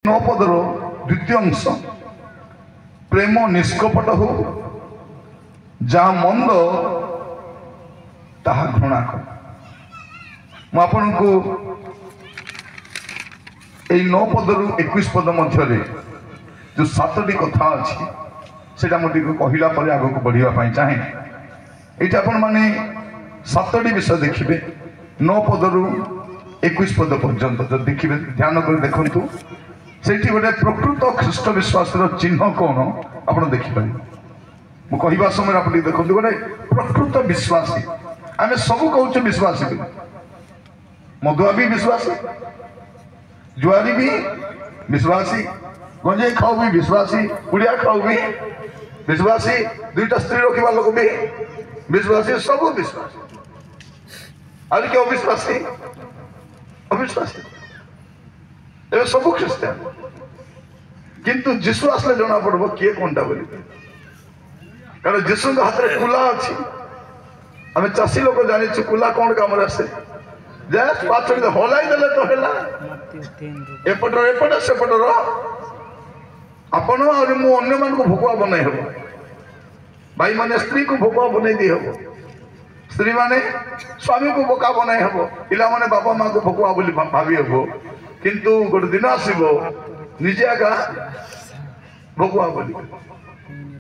नौपदर द्वितीय अंश प्रेम निष्कपट हो जहाँ मंद ताहा घृणा कर। मुझे को यही 9 पदरु 21 पद मध्य जो 7टी कथा अच्छी से मुझे कहला पर आग को बढ़ापी चाहे ये आपण मैंने 7टी विषय देखिए 9 पदरु 21 पद पर्यंत जो देखिए ध्यान कर देखु से गोटे प्रकृत ख्रीष्ट विश्वास चिन्ह कौन आप देखिपारे मुझे कहवा समय आप देखते गोटे प्रकृत विश्वासी आम सब कहूँ विश्वासी मधुआ भी विश्वासी जुआरी भी विश्वासी गंजे खाऊ भी विश्वासी कुड़िया खाऊ भी विश्वासी 2टा स्त्री रखा लोक भी विश्वासी सब विश्वासी आज क्या अविश्वासी अविश्वासी ए सब ख्रीस्टान किंतु जीशु आसले जना पड़ब किए कौनटा बोली कारण जीशु हाथ में कुला अच्छी आम चाषी लोग जानी कुला कौन काम आसे पाच हलाई देले तो है एपटर एपटे सेपटर आपण और मु अन्य मान को भोकुआ बनई हम भाई माने स्त्री को भोकुआ बनई दी हम स्त्री माने स्वामी को बोका बनई हम पिला माने बापा माँ को भोकुआ बोली भावी हम किंतु गोटे दिन आसब निजे आगा भोकुआ बोली।